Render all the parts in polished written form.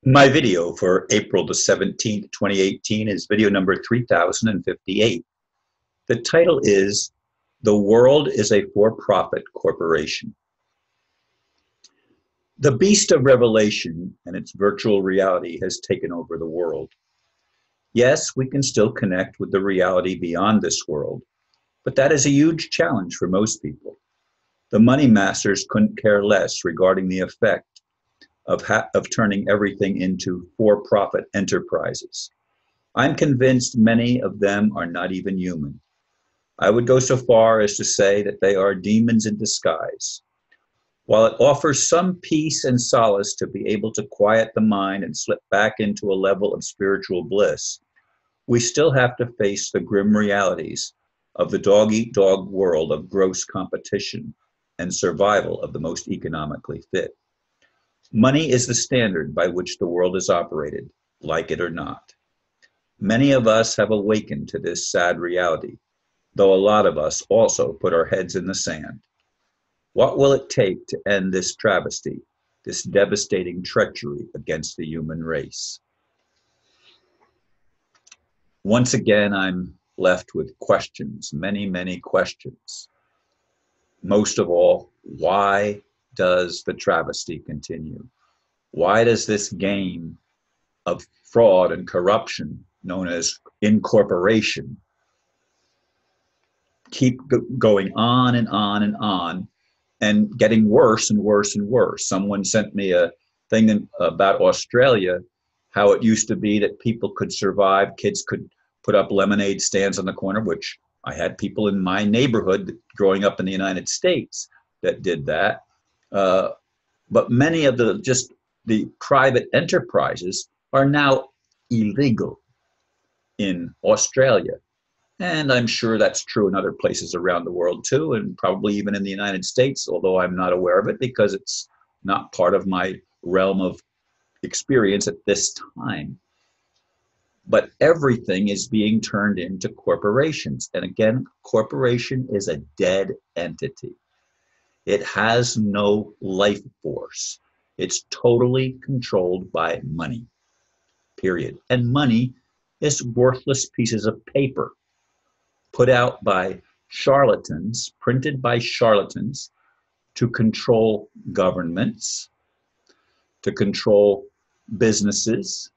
My video for April the 17th, 2018 is video number 3058. The title is The World is a For-Profit Corporation. The beast of revelation and its virtual reality has taken over the world. Yes, we can still connect with the reality beyond this world, but that is a huge challenge for most people. The money masters couldn't care less regarding the effect of turning everything into for-profit enterprises. I'm convinced many of them are not even human. I would go so far as to say that they are demons in disguise. While it offers some peace and solace to be able to quiet the mind and slip back into a level of spiritual bliss, we still have to face the grim realities of the dog-eat-dog world of gross competition and survival of the most economically fit. Money is the standard by which the world is operated, like it or not. Many of us have awakened to this sad reality, though a lot of us also put our heads in the sand. What will it take to end this travesty, this devastating treachery against the human race? Once again, I'm left with questions, many questions. Most of all, why does the travesty continue? Why does this game of fraud and corruption known as incorporation keep going on and on and on and getting worse and worse and worse? Someone sent me a thing about Australia, how it used to be that people could survive, kids could put up lemonade stands on the corner, which I had people in my neighborhood growing up in the United States that did that. But many of the private enterprises are now illegal in Australia. And I'm sure that's true in other places around the world too, and probably even in the United States, although I'm not aware of it because it's not part of my realm of experience at this time. But everything is being turned into corporations. And again, corporation is a dead entity. It has no life force. It's totally controlled by money, period. And money is worthless pieces of paper put out by charlatans, printed by charlatans to control governments, to control businesses,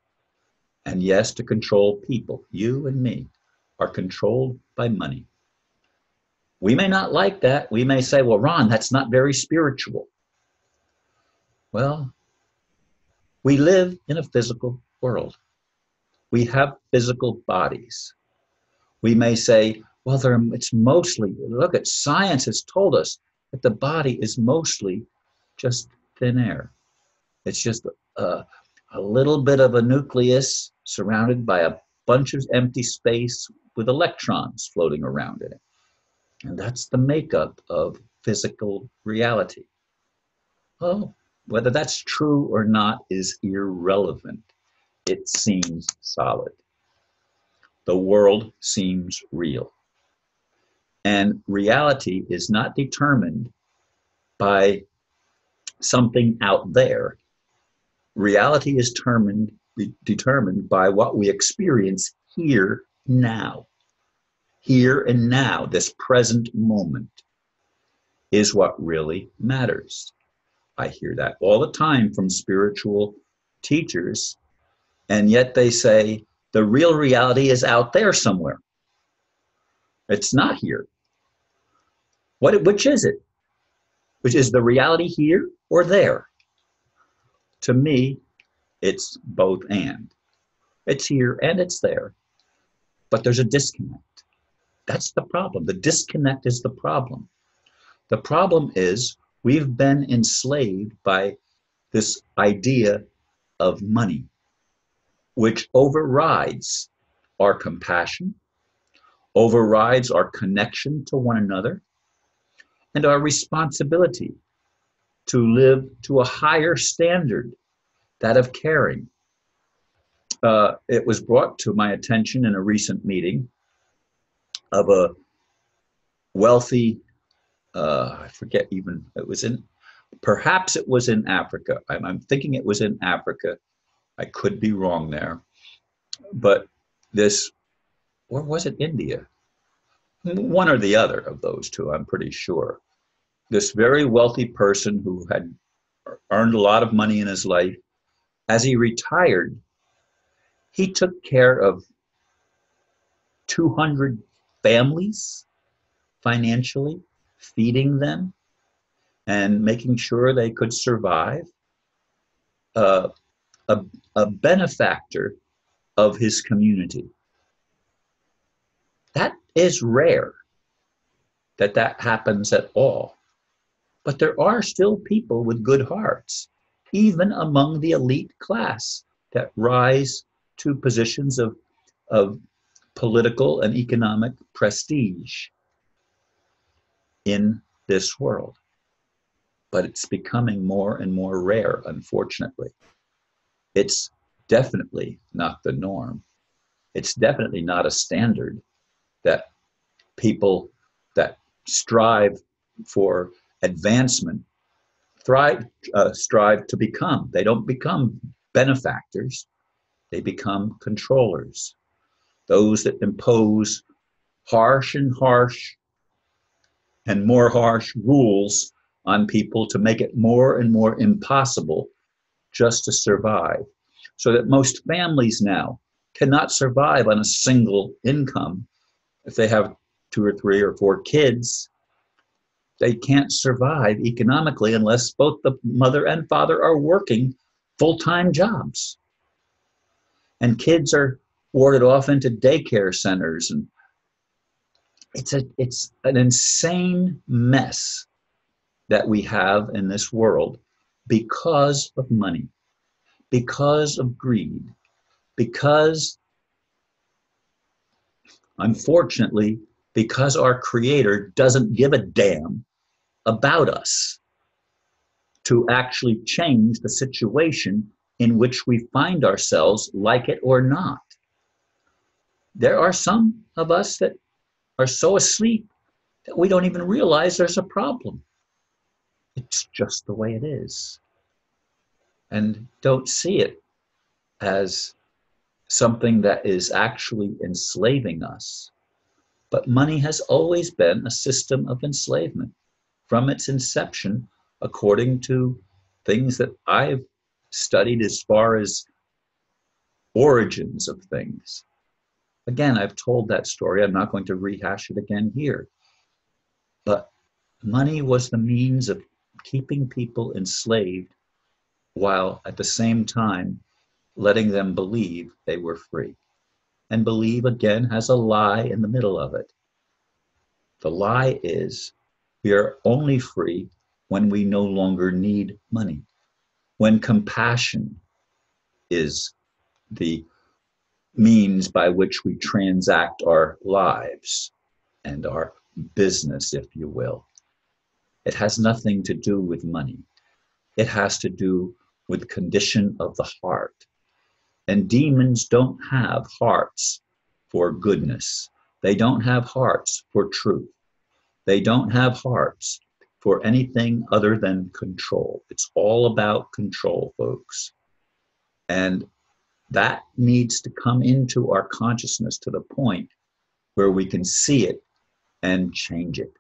and yes, to control people. You and me are controlled by money. We may not like that. We may say, well, Ron, that's not very spiritual. Well, we live in a physical world. We have physical bodies. We may say, well, it's mostly, look at science has told us that the body is mostly just thin air. It's just a little bit of a nucleus surrounded by a bunch of empty space with electrons floating around in it. And that's the makeup of physical reality. Well, whether that's true or not is irrelevant. It seems solid. The world seems real. And reality is not determined by something out there. Reality is determined by what we experience here now. Here and now, this present moment is what really matters. I hear that all the time from spiritual teachers, and yet they say the real reality is out there somewhere. It's not here. Which is it? Which is the reality here or there? To me, it's both and. It's here and it's there, but there's a disconnect. That's the problem. The disconnect is the problem. The problem is we've been enslaved by this idea of money, which overrides our compassion, overrides our connection to one another, and our responsibility to live to a higher standard, that of caring. It was brought to my attention in a recent meeting of a wealthy, I forget even, perhaps it was in Africa. I'm thinking it was in Africa. I could be wrong there. But this, or was it India? One or the other of those two, I'm pretty sure. This very wealthy person who had earned a lot of money in his life, as he retired, he took care of 200 families financially, feeding them and making sure they could survive. Uh, a, a benefactor of his community. That is rare that that happens at all. But there are still people with good hearts, even among the elite class, that rise to positions of political and economic prestige in this world. But it's becoming more and more rare, unfortunately. It's definitely not the norm. It's definitely not a standard that people that strive for advancement strive to become. They don't become benefactors, they become controllers. Those that impose harsh and more harsh rules on people to make it more and more impossible just to survive. So that most families now cannot survive on a single income. If they have 2 or 3 or 4 kids, they can't survive economically unless both the mother and father are working full-time jobs. And kids are warded off into daycare centers. And it's an insane mess that we have in this world because of money, because of greed, because, unfortunately, because our Creator doesn't give a damn about us to actually change the situation in which we find ourselves, like it or not. There are some of us that are so asleep that we don't even realize there's a problem. It's just the way it is. And don't see it as something that is actually enslaving us. But money has always been a system of enslavement from its inception, according to things that I've studied as far as origins of things. Again, I've told that story. I'm not going to rehash it again here. But money was the means of keeping people enslaved while at the same time letting them believe they were free. And believe, again, has a lie in the middle of it. The lie is we are only free when we no longer need money, when compassion is the means by which we transact our lives and our business, if you will. It has nothing to do with money. It has to do with the condition of the heart. And demons don't have hearts for goodness. They don't have hearts for truth. They don't have hearts for anything other than control. It's all about control, folks. And that needs to come into our consciousness to the point where we can see it and change it.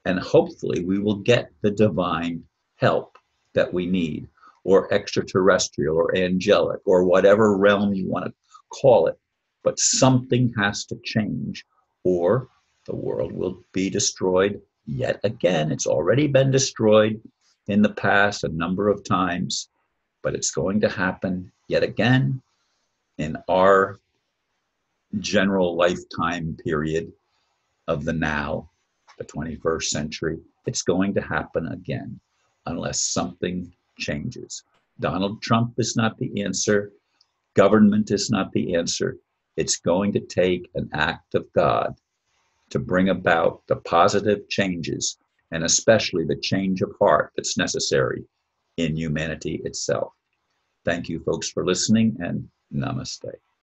And hopefully we will get the divine help that we need, or extraterrestrial or angelic or whatever realm you want to call it. But something has to change, or the world will be destroyed yet again. It's already been destroyed in the past a number of times, but it's going to happen yet again in our general lifetime period of the now, the 21st century. It's going to happen again unless something changes. Donald Trump is not the answer. Government is not the answer. It's going to take an act of God to bring about the positive changes, and especially the change of heart that's necessary in humanity itself. Thank you, folks, for listening, and namaste.